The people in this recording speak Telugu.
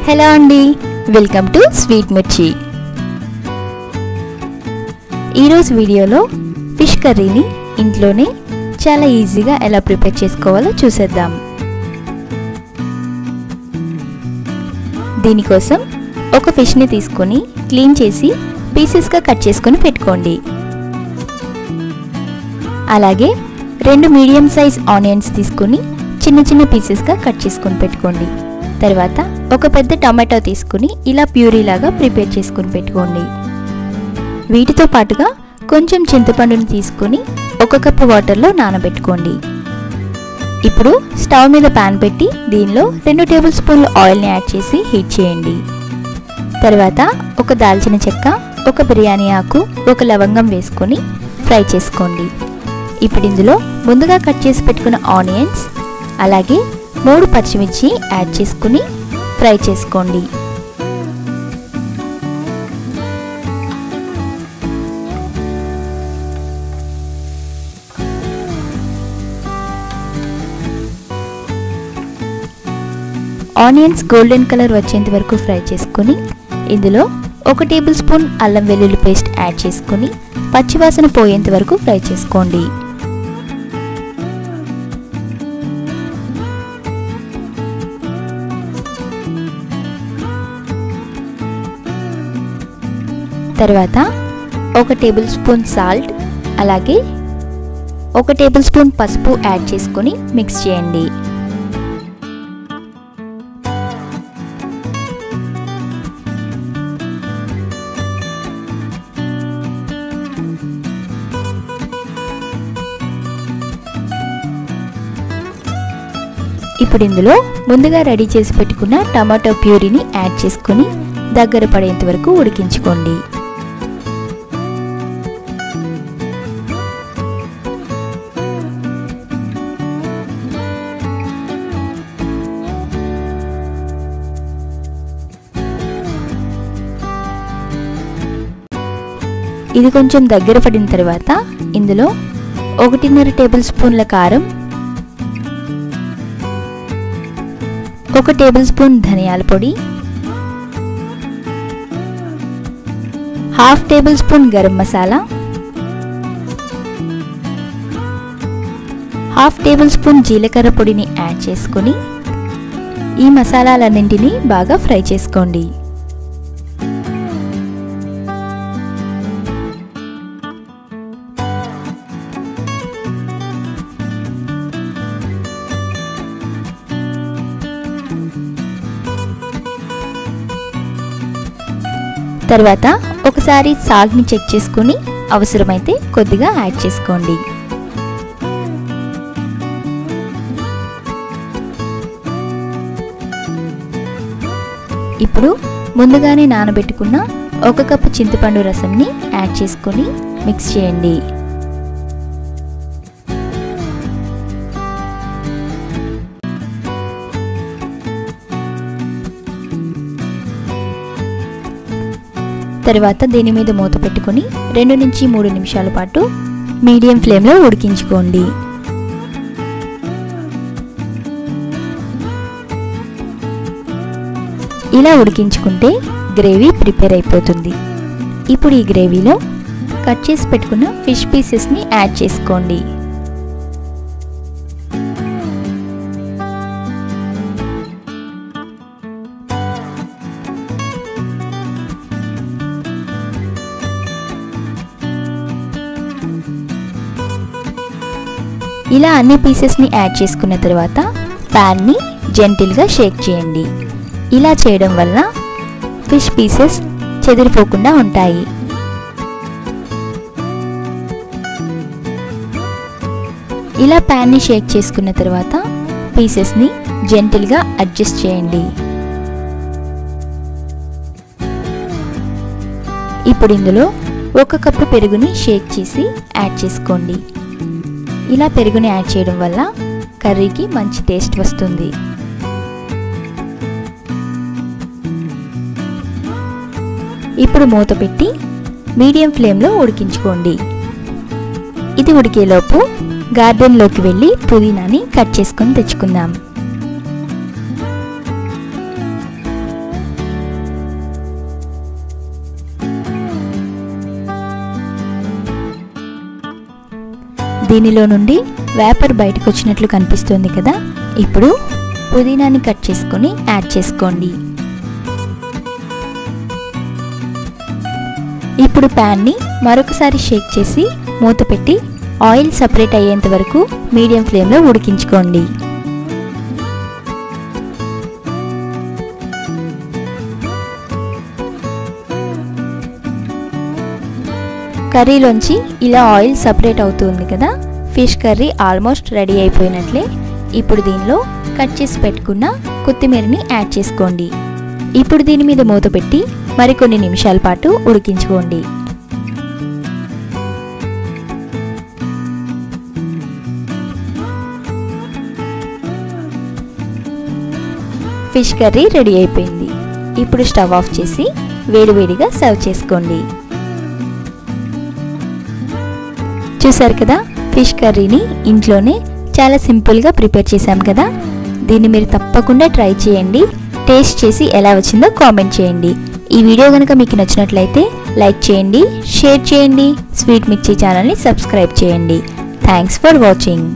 హలో అండి, వెల్కమ్ టు స్వీట్ మిర్చి. ఈరోజు వీడియోలో ఫిష్ కర్రీని ఇంట్లోనే చాలా ఈజీగా ఎలా ప్రిపేర్ చేసుకోవాలో చూసేద్దాం. దీనికోసం ఒక ఫిష్ని తీసుకొని క్లీన్ చేసి పీసెస్గా కట్ చేసుకొని పెట్టుకోండి. అలాగే 2 మీడియం సైజ్ ఆనియన్స్ తీసుకొని చిన్న చిన్న పీసెస్గా కట్ చేసుకొని పెట్టుకోండి. తర్వాత ఒక పెద్ద టమాటో తీసుకుని ఇలా ప్యూరీ లాగా ప్రిపేర్ చేసుకుని పెట్టుకోండి. వీటితో పాటుగా కొంచెం చింతపండుని తీసుకొని 1 కప్పు వాటర్లో నానబెట్టుకోండి. ఇప్పుడు స్టవ్ మీద ప్యాన్ పెట్టి దీనిలో 2 టేబుల్ స్పూన్ల ఆయిల్ని యాడ్ చేసి హీట్ చేయండి. తర్వాత ఒక దాల్చిన చెక్క, ఒక బిర్యానీ ఆకు, ఒక లవంగం వేసుకొని ఫ్రై చేసుకోండి. ఇప్పుడు ఇందులో ముందుగా కట్ చేసి పెట్టుకున్న ఆనియన్స్ అలాగే 3 పచ్చిమిర్చి యాడ్ చేసుకుని ఫ్రై చేసుకోండి. ఆనియన్స్ గోల్డెన్ కలర్ వచ్చేంత వరకు ఫ్రై చేసుకొని ఇందులో 1 టేబుల్ స్పూన్ అల్లం వెల్లుల్లి పేస్ట్ యాడ్ చేసుకొని పచ్చివాసన పోయేంత వరకు ఫ్రై చేసుకోండి. తర్వాత 1 టేబుల్ స్పూన్ సాల్ట్ అలాగే 1 టేబుల్ స్పూన్ పసుపు యాడ్ చేసుకొని మిక్స్ చేయండి. ఇప్పుడు ఇందులో ముందుగా రెడీ చేసి పెట్టుకున్న టమాటో ప్యూరీని యాడ్ చేసుకొని దగ్గర పడేంత వరకు ఉడికించుకోండి. ఇది కొంచెం దగ్గర పడిన తర్వాత ఇందులో 1.5 టేబుల్ స్పూన్ల కారం, 1 టేబుల్ స్పూన్ ధనియాల పొడి, 1/2 table spoon garam masala, 1/2 table spoon జీలకర్ర పొడిని యాడ్ చేసుకొని ఈ మసాలాలన్నింటినీ బాగా ఫ్రై చేసుకోండి. తర్వాత ఒకసారి సాల్ట్ని చెక్ చేసుకొని అవసరమైతే కొద్దిగా యాడ్ చేసుకోండి. ఇప్పుడు ముందుగానే నానబెట్టుకున్న 1 కప్పు చింతపండు రసంని యాడ్ చేసుకొని మిక్స్ చేయండి. తర్వాత దీని మీద మూత పెట్టుకొని 2 నుంచి 3 నిమిషాల పాటు మీడియం ఫ్లేమ్లో ఉడికించుకోండి. ఇలా ఉడికించుకుంటే గ్రేవీ ప్రిపేర్ అయిపోతుంది. ఇప్పుడు ఈ గ్రేవీలో కట్ చేసి పెట్టుకున్న ఫిష్ పీసెస్ని యాడ్ చేసుకోండి. ఇలా అన్ని పీసెస్ని యాడ్ చేసుకున్న తర్వాత ప్యాన్ని జెంటిల్గా షేక్ చేయండి. ఇలా చేయడం వల్ల ఫిష్ పీసెస్ చెదిరిపోకుండా ఉంటాయి. ఇలా ప్యాన్ని షేక్ చేసుకున్న తర్వాత పీసెస్ని జెంటిల్గా అడ్జస్ట్ చేయండి. ఇప్పుడు ఇందులో 1 కప్పు పెరుగుని షేక్ చేసి యాడ్ చేసుకోండి. ఇలా పెరుగుని యాడ్ చేయడం వల్ల కర్రీకి మంచి టేస్ట్ వస్తుంది. ఇప్పుడు మూత పెట్టి మీడియం ఫ్లేమ్లో ఉడికించుకోండి. ఇది ఉడికేలోపు గార్డెన్లోకి వెళ్ళి పుదీనాని కట్ చేసుకొని తెచ్చుకుందాం. దీనిలో నుండి వేపర్ బయటకు వచ్చినట్లు కనిపిస్తుంది కదా. ఇప్పుడు పుదీనాని కట్ చేసుకొని యాడ్ చేసుకోండి. ఇప్పుడు ప్యాన్ని మరొకసారి షేక్ చేసి మూత పెట్టి ఆయిల్ సపరేట్ అయ్యేంత వరకు మీడియం ఫ్లేమ్లో ఉడికించుకోండి. కర్రీలోంచి ఇలా ఆయిల్ సపరేట్ అవుతుంది కదా. ఫిష్ కర్రీ ఆల్మోస్ట్ రెడీ అయిపోయినట్లే. ఇప్పుడు దీనిలో కట్ చేసి పెట్టుకున్న కొత్తిమీరని యాడ్ చేసుకోండి. ఇప్పుడు దీని మీద మూత పెట్టి మరికొన్ని నిమిషాల పాటు ఉడికించుకోండి. ఫిష్ కర్రీ రెడీ అయిపోయింది. ఇప్పుడు స్టవ్ ఆఫ్ చేసి వేడివేడిగా సర్వ్ చేసుకోండి. చూసారు కదా, ఫిష్ కర్రీని ఇంట్లోనే చాలా సింపుల్గా ప్రిపేర్ చేశాం కదా. దీన్ని మీరు తప్పకుండా ట్రై చేయండి. టేస్ట్ చేసి ఎలా వచ్చిందో కామెంట్ చేయండి. ఈ వీడియో కనుక మీకు నచ్చినట్లయితే లైక్ చేయండి, షేర్ చేయండి, స్వీట్ మిర్చి ఛానల్ని సబ్స్క్రైబ్ చేయండి. Thanks for watching.